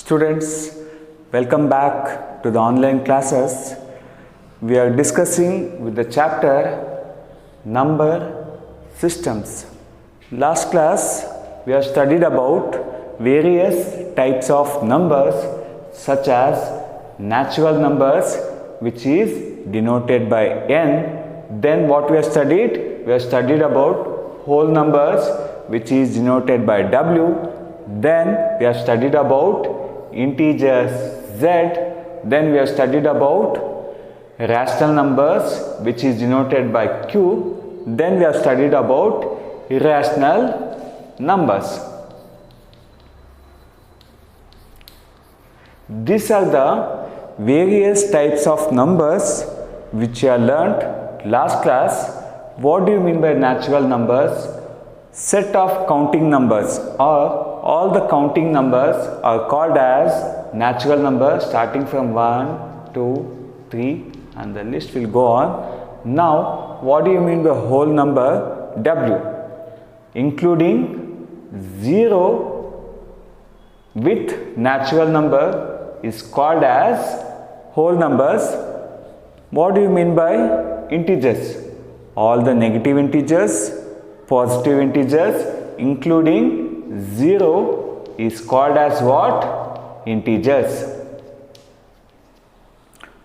Students, welcome back to the online classes. We are discussing with the chapter Number Systems. Last class, we have studied about various types of numbers such as natural numbers, which is denoted by n. Then what we have studied? We have studied about whole numbers, which is denoted by w. Then we have studied about integers z. Then we have studied about rational numbers, which is denoted by q. Then we have studied about irrational numbers. These are the various types of numbers which you have learnt last class. What do you mean by natural numbers? Set of counting numbers, or all the counting numbers are called as natural numbers starting from 1, 2, 3 and the list will go on. Now, what do you mean by whole number? W, including 0 with natural number is called as whole numbers. What do you mean by integers? All the negative integers, positive integers, including 0 is called as what? Integers.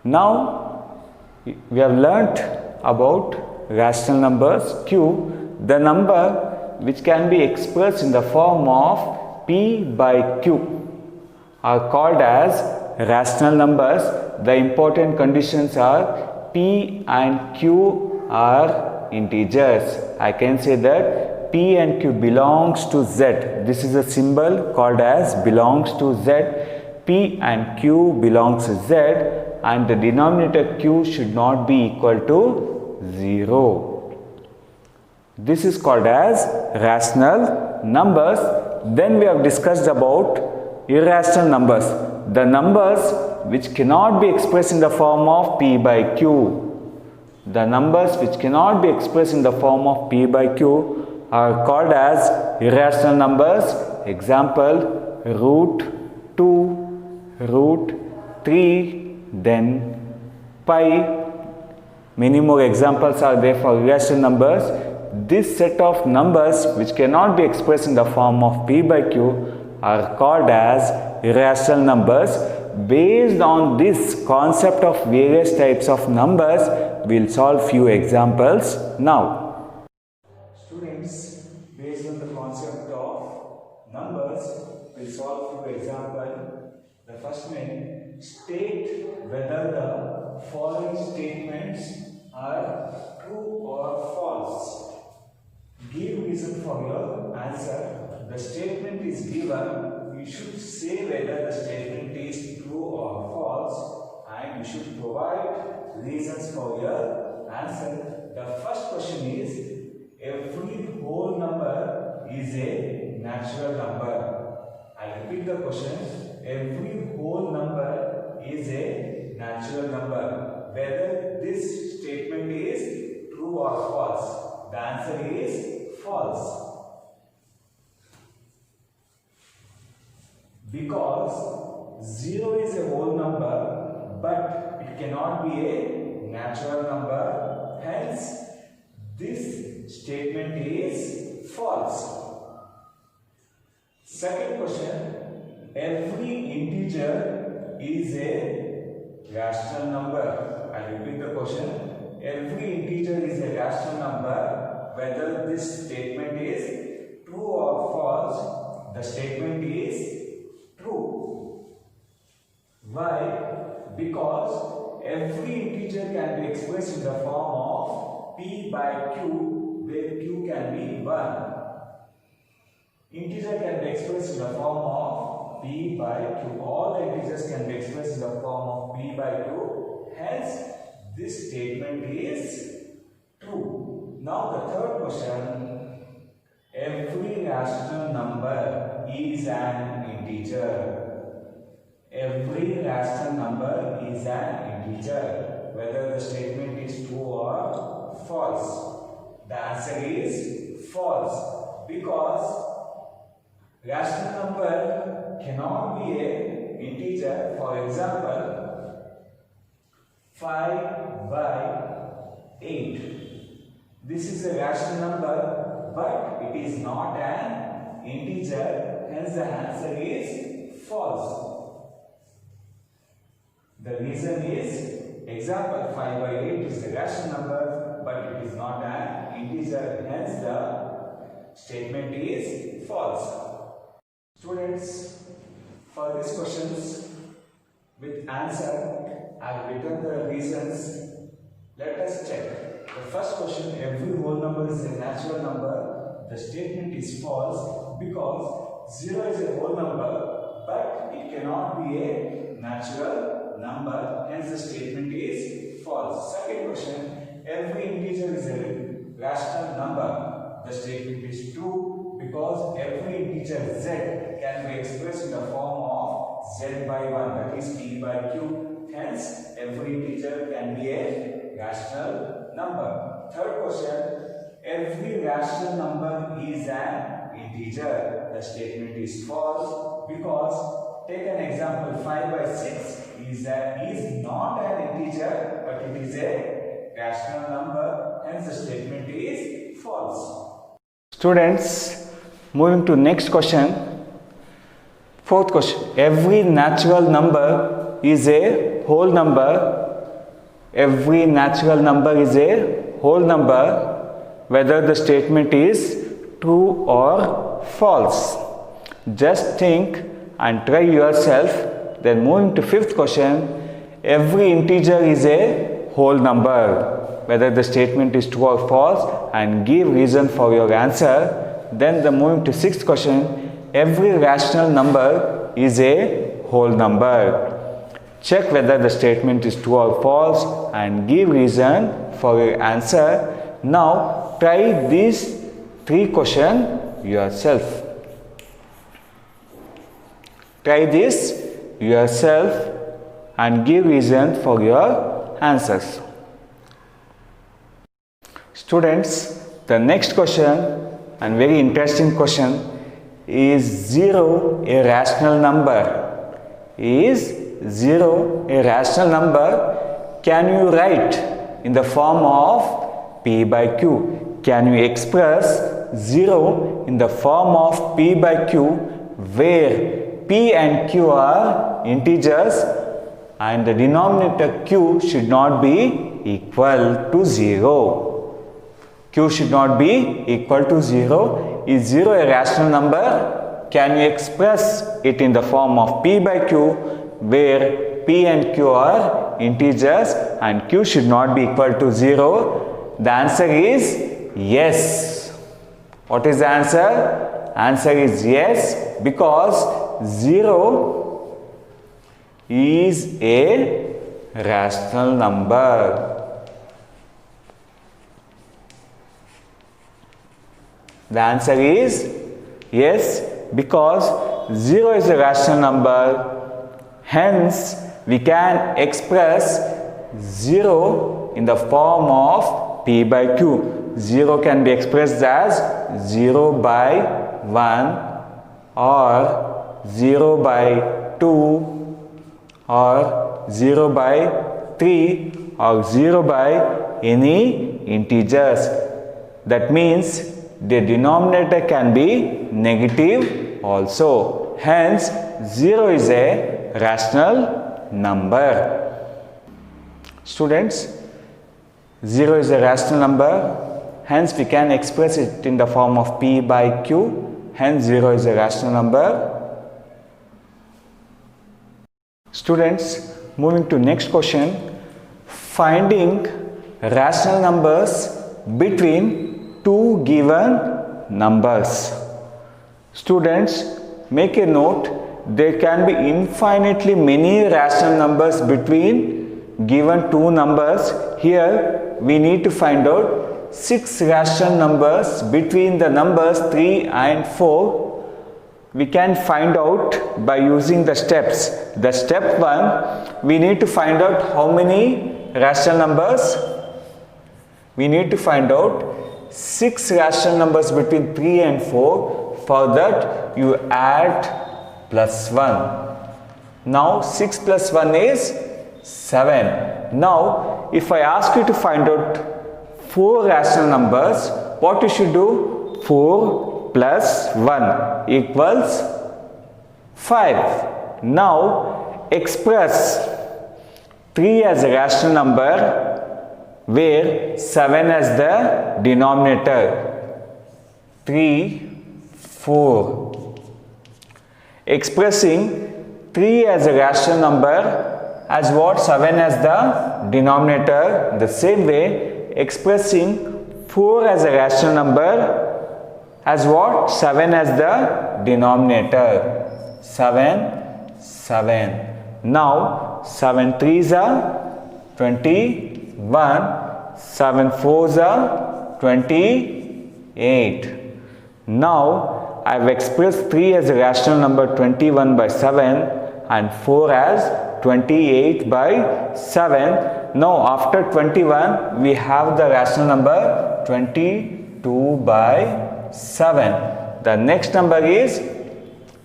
Now, we have learnt about rational numbers q, the number which can be expressed in the form of p by q are called as rational numbers. The important conditions are p and q are integers. I can say that p and q belongs to z. This is a symbol called as belongs to z. P and q belongs to z, and the denominator q should not be equal to 0. This is called as rational numbers. Then we have discussed about irrational numbers, the numbers which cannot be expressed in the form of p by q. The numbers which cannot be expressed in the form of p by q are called as irrational numbers. Example, root 2, root 3, then pi. Many more examples are there for irrational numbers. This set of numbers which cannot be expressed in the form of p by q are called as irrational numbers. Based on this concept of various types of numbers, we will solve few examples now. Students, based on the concept of numbers, we will solve few examples. The first one, state whether the following statements are true or false. Give reason for your answer. The statement is given. You should say whether the statement is true or false, and you should provide reasons for your answer. The first question is, every whole number is a natural number. I repeat the question. Every whole number is a natural number. Whether this statement is true or false, the answer is false. Because 0 is a whole number, but it cannot be a natural number. Hence, this statement is false. Second question, every integer is a rational number. I repeat the question. Every integer is a rational number. Whether this statement is true or false, the statement is true. Why? Because every integer can be expressed in the form of p by q, where q can be 1. Integer can be expressed in the form of p by q. All the integers can be expressed in the form of p by q. Hence, this statement is true. Now the third question, every rational number is an integer. Every rational number is an integer. Whether the statement is true or false, the answer is false, because rational number cannot be a integer. For example, 5 by 8. This is a rational number, but it is not an integer, hence the answer is false. The reason is, example 5 by 8 is a rational number, but it is not an integer, hence the statement is false. Students, for these questions with answer, I have written the reasons. Let us check. The first question, every whole number is a natural number. The statement is false because 0 is a whole number, but it cannot be a natural number. Hence the statement is false. Second question, every integer is a rational number. The statement is true because every integer z can be expressed in the form of z by 1, that is p by q. Hence, every integer can be a rational number. Third question, every rational number is an integer. The statement is false because, take an example, 5 by 6 is not an integer, but it is a rational number. Hence, the statement is false. Students, moving to next question. Fourth question, every natural number is a whole number. Every natural number is a whole number, whether the statement is true or false. Just think and try yourself. Then moving to fifth question, every integer is a whole number, whether the statement is true or false, and give reason for your answer. Then the moving to sixth question, every rational number is a whole number. Check whether the statement is true or false and give reason for your answer. Now try these three questions yourself. Try this yourself and give reason for your answers. Students, the next question and very interesting question, is 0 a rational number? Is 0 a rational number? Can you write in the form of p by q? Can you express 0 in the form of p by q, where p and q are integers and the denominator q should not be equal to 0? Q should not be equal to 0. Is 0 a rational number? Can you express it in the form of p by q, where p and q are integers and q should not be equal to 0? The answer is yes. What is the answer? Answer is yes, because 0 is a rational number. The answer is yes, because 0 is a rational number. Hence, we can express 0 in the form of p by q. 0 can be expressed as 0 by 1 or 0 by 2 or 0 by 3 or 0 by any integers. That means the denominator can be negative also. Hence, 0 is a rational number. Students, 0 is a rational number. Hence, we can express it in the form of p by q. Hence, 0 is a rational number. Students, moving to next question. Finding rational numbers between two given numbers. Students, make a note, there can be infinitely many rational numbers between given two numbers. Here we need to find out 6 rational numbers between the numbers 3 and 4. We can find out by using the steps. The step 1, we need to find out how many rational numbers. We need to find out 6 rational numbers between 3 and 4. For that, you add plus 1. Now 6 plus 1 is 7. Now if I ask you to find out 4 rational numbers, what you should do? 4 plus 1 equals 5. Now express 3 as a rational number where 7 as the denominator. 3, 4. Expressing 3 as a rational number as what? 7 as the denominator. The same way, expressing 4 as a rational number as what? 7 as the denominator. 7, 7. Now 7 3s are 21, 7 4s are 28. Now I have expressed 3 as a rational number 21 by 7 and 4 as 28 by 7. Now after 21 we have the rational number 22 by 7. The next number is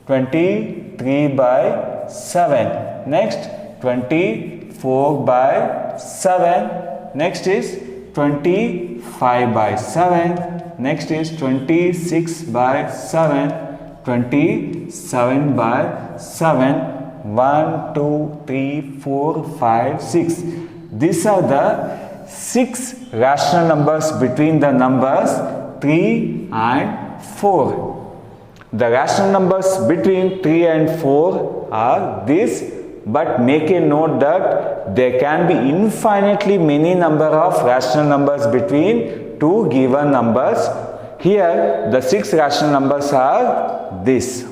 23 by 7. Next 24 by 7. Next is 25 by 7. Next is 26 by 7. 27 by 7. 1, 2, 3, 4, 5, 6. These are the 6 rational numbers between the numbers 3 and 4. The rational numbers between 3 and 4 are these, but make a note that there can be infinitely many number of rational numbers between two given numbers. Here the 6 rational numbers are this.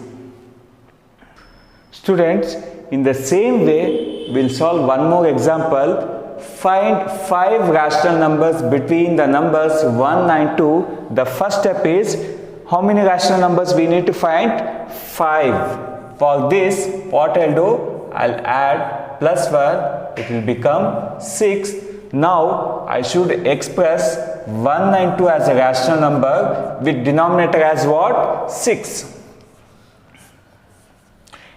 Students, in the same way we'll solve one more example. Find 5 rational numbers between the numbers 1 and 2. The first step is, how many rational numbers we need to find? 5. For this, what I'll do? I'll add plus 1, it will become 6. Now I should express 1 and 2 as a rational number with denominator as what? 6.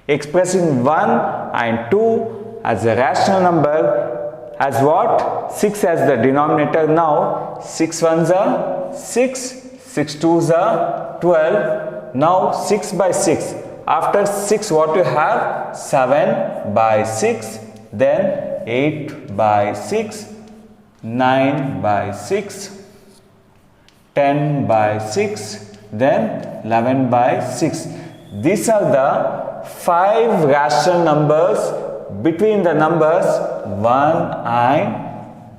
Expressing 1 and 2 as a rational number as what? 6 as the denominator. Now 6 1s are 6, 6 2s are 12. Now 6 by 6. After 6 what you have? 7 by 6, then 8 by 6, 9 by 6, 10 by 6, then 11 by 6. These are the 5 rational numbers between the numbers 1 and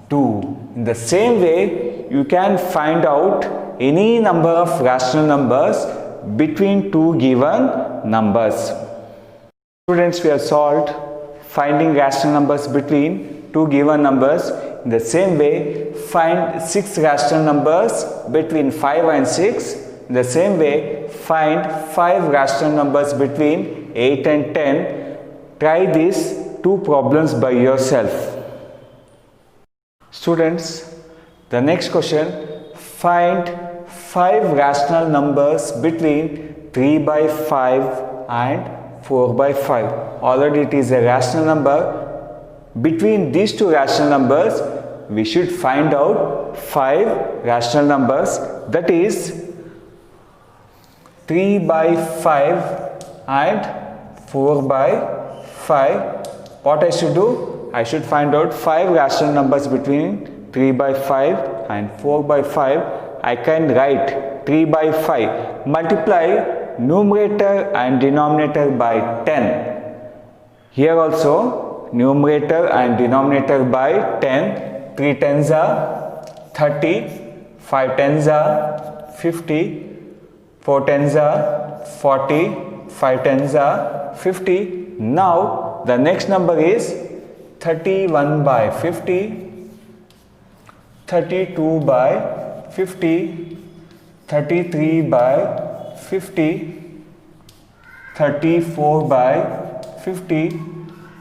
2. In the same way, you can find out any number of rational numbers between two given numbers. Students, we have solved finding rational numbers between two given numbers. In the same way, find 6 rational numbers between 5 and 6. In the same way, find 5 rational numbers between 8 and 10. Try these 2 problems by yourself. Students, the next question, find 5 rational numbers between 3 by 5 and 4 by 5. Already it is a rational number. Between these 2 rational numbers, we should find out 5 rational numbers, that is 3 by 5 and 4 by 5. What I should do? I should find out 5 rational numbers between 3 by 5 and 4 by 5. I can write 3 by 5. Multiply numerator and denominator by 10. Here also numerator and denominator by 10. 3 tens are 30, 5 tens are 50, 4 tens are 40, 5 tens are 50. Now the next number is 31 by 50, 32 by 50, 33 by 50, 34 by 50,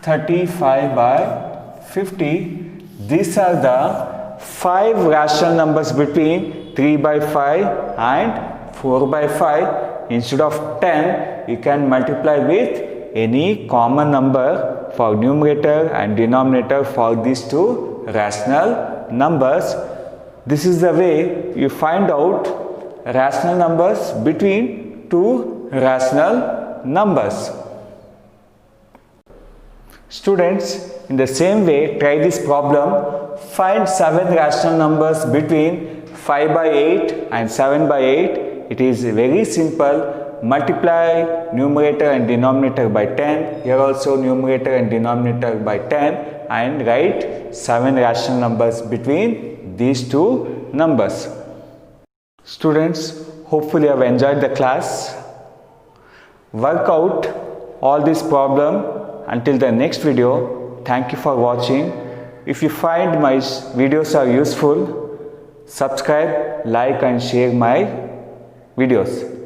35 by 50. These are the 5 rational numbers between 3 by 5 and 4 by 5. Instead of 10, you can multiply with any common number for numerator and denominator for these two rational numbers. This is the way you find out rational numbers between two rational numbers. Students, in the same way, try this problem. Find 7 rational numbers between 5 by 8 and 7 by 8. It is very simple. Multiply numerator and denominator by 10. Here also numerator and denominator by 10, and write 7 rational numbers between these two numbers. Students, hopefully you have enjoyed the class. Work out all this problem. Until the next video, thank you for watching. If you find my videos are useful, subscribe, like and share my videos.